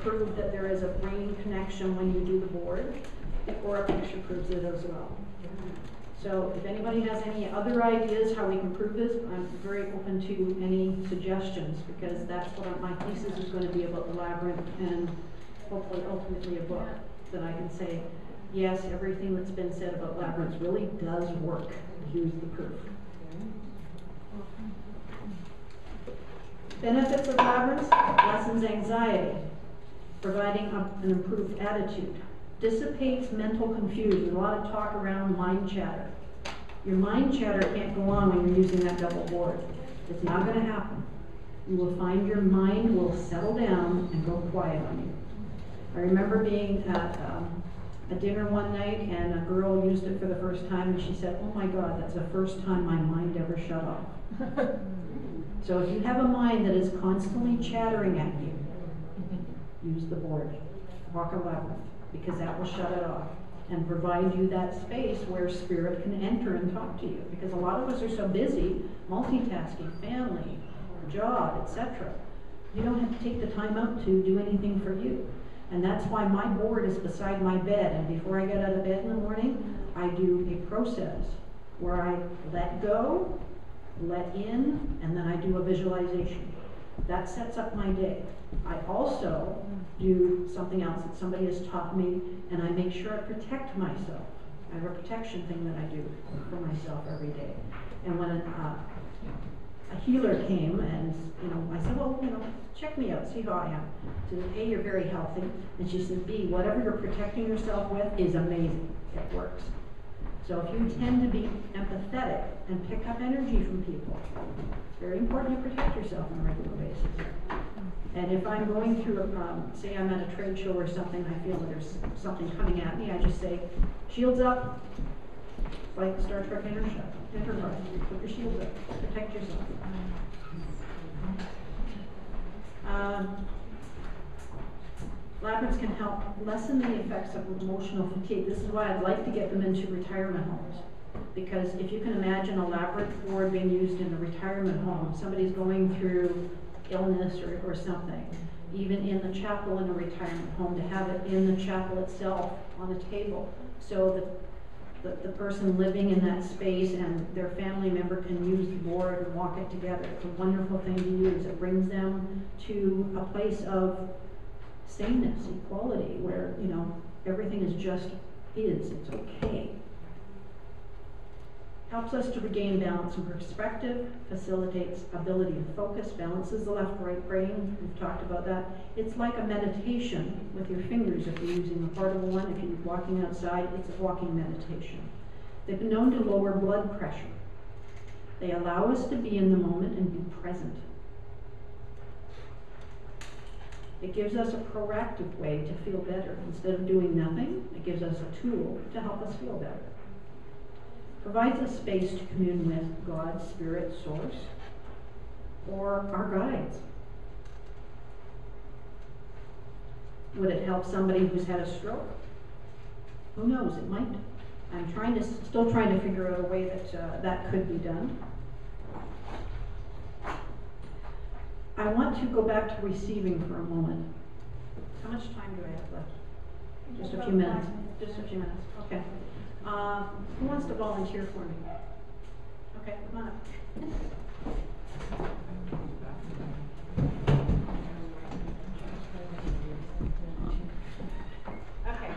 prove that there is a brain connection when you do the board, or a picture proves it as well. So if anybody has any other ideas how we can prove this, I'm very open to any suggestions, because that's what my thesis is going to be about, the labyrinth, and hopefully ultimately a book that I can say, yes, everything that's been said about labyrinths really does work. Here's the proof. Benefits of labyrinths: lessens anxiety, providing an improved attitude, dissipates mental confusion. A lot of talk around mind chatter. Your mind chatter can't go on when you're using that double board. It's not going to happen. You will find your mind will settle down and go quiet on you. I remember being at a dinner one night, and a girl used it for the first time, and she said, "Oh my God, that's the first time my mind ever shut off." So if you have a mind that is constantly chattering at you, use the board, walk a labyrinth, because that will shut it off and provide you that space where spirit can enter and talk to you. Because a lot of us are so busy, multitasking, family, job, etc. You don't have to take the time out to do anything for you. And that's why my board is beside my bed, and before I get out of bed in the morning, I do a process where I let go, let in, and then I do a visualization. That sets up my day. I also do something else that somebody has taught me, and I make sure I protect myself. I have a protection thing that I do for myself every day. And when a healer came, and I said, well, check me out, see how I am. She said, A, you're very healthy. And she said, B, whatever you're protecting yourself with is amazing. It works. So if you tend to be empathetic and pick up energy from people, it's very important you protect yourself on a regular basis. And if I'm going through say I'm at a trade show or something, I feel that there's something coming at me, I just say, shields up, like Star Trek Enterprise. Put your shields up, protect yourself. Labyrinths can help lessen the effects of emotional fatigue. This is why I'd like to get them into retirement homes. Because if you can imagine a labyrinth board being used in a retirement home, somebody's going through illness or something, even in the chapel in a retirement home, to have it in the chapel itself on a table, so that the person living in that space and their family member can use the board and walk it together. It's a wonderful thing to use. It brings them to a place of sameness, equality, where everything is just is. It's okay. Helps us to regain balance and perspective, facilitates ability to focus, balances the left-right brain. We've talked about that. It's like a meditation with your fingers if you're using the portable one. If you're walking outside, it's a walking meditation. They've been known to lower blood pressure. They allow us to be in the moment and be present. It gives us a proactive way to feel better. Instead of doing nothing, it gives us a tool to help us feel better. Provides a space to commune with God, Spirit, Source, or our guides. Would it help somebody who's had a stroke? Who knows? It might. I'm still trying to figure out a way that that could be done. I want to go back to receiving for a moment. How much time do I have left? Just a few minutes. Just a few minutes. Okay. Who wants to volunteer for me? Okay, come on up. Okay.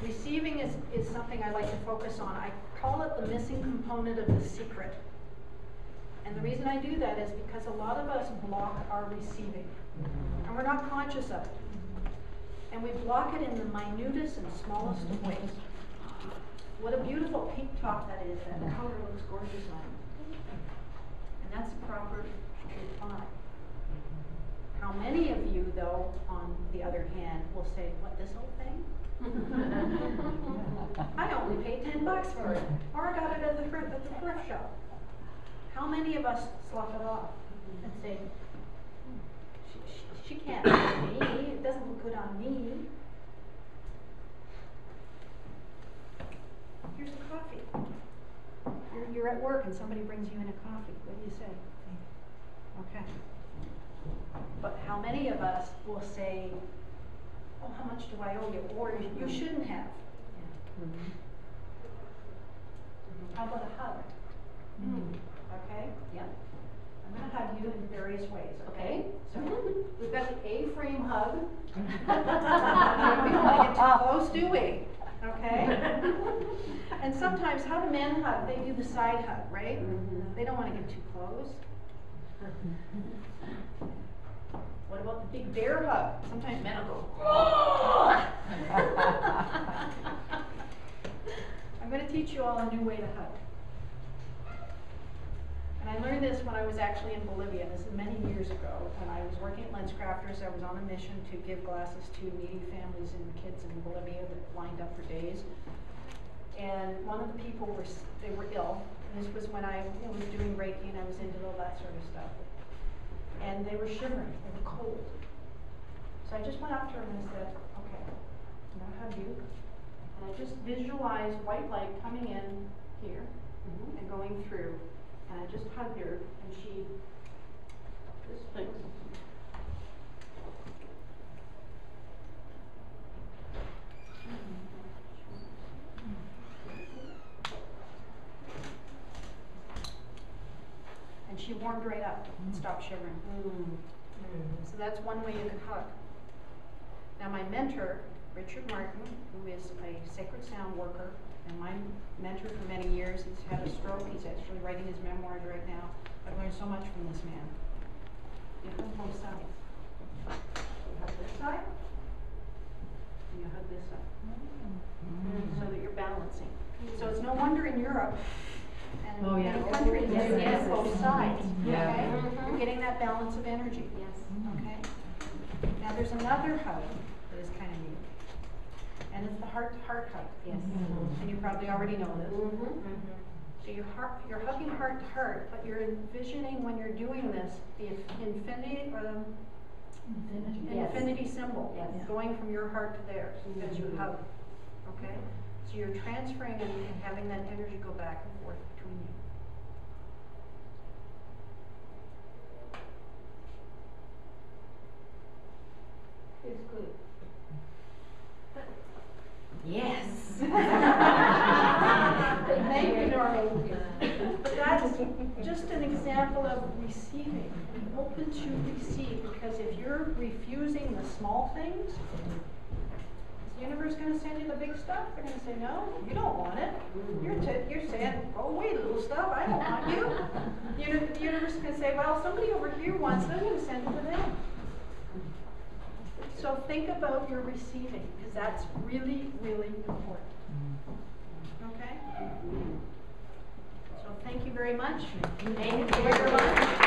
Receiving is something I like to focus on. I call it the missing component of the secret. And the reason I do that is because a lot of us block our receiving. And we're not conscious of it. And we block it in the minutest and smallest of ways. What a beautiful pink top that is. That color looks gorgeous on it. And that's the proper reply. How many of you, though, on the other hand, will say, what, this whole thing? I only paid $10 for it. Or I got it at the thrift shop. How many of us slough it off and say, she can't help me, it doesn't look good on me. Here's the coffee. You're at work and somebody brings you in a coffee. What do you say? Okay. But how many of us will say, oh, how much do I owe you? Or you shouldn't have. How about a hug? Okay? Yep. I'm going to hug you in various ways, okay? Okay. So we've got the A-frame hug. We don't want to get too close, do we? Okay? And sometimes, how do men hug? They do the side hug, right? They don't want to get too close. What about the big bear hug? Sometimes men will go, oh! I'm going to teach you all a new way to hug. And I learned this when I was actually in Bolivia. This is many years ago. When I was working at LensCrafters, I was on a mission to give glasses to needy families and kids in Bolivia that lined up for days. And one of the people were ill. And this was when I was doing Reiki and I was into all that sort of stuff. And they were shivering. They were cold. So I just went up to her and I said, okay, I'm going to hug you. And I just visualized white light coming in here and going through. And I just hugged her, and she just like, and she warmed right up and stopped shivering. So that's one way you can hug. Now my mentor, Richard Martin, who is a sacred sound worker, and my mentor for many years, he's had a stroke. He's actually writing his memoirs right now. I've learned so much from this man. You hug both sides. You hug this side, and you hug this side. So that you're balancing. So it's no wonder in Europe and many countries you get both sides. Okay? You're getting that balance of energy. Okay? Now there's another hug that is kind of neat. And it's the heart-to-heart hug. And you probably already know this. So you're hugging heart-to-heart, but you're envisioning when you're doing this the infinity or the infinity symbol going from your heart to theirs as you hug. Okay? So you're transferring and having that energy go back and forth between you. It's good. Yes. Thank you, Norman. But that's just an example of receiving. Be open to receive, because if you're refusing the small things, is the universe going to send you the big stuff? They're going to say, no, you don't want it. You're saying, oh, wait, little stuff, I don't want you. The universe is going to say, well, somebody over here wants it, I'm going to send it to them. So think about your receiving, because that's really, really important. Okay? So thank you very much. Thank you very much.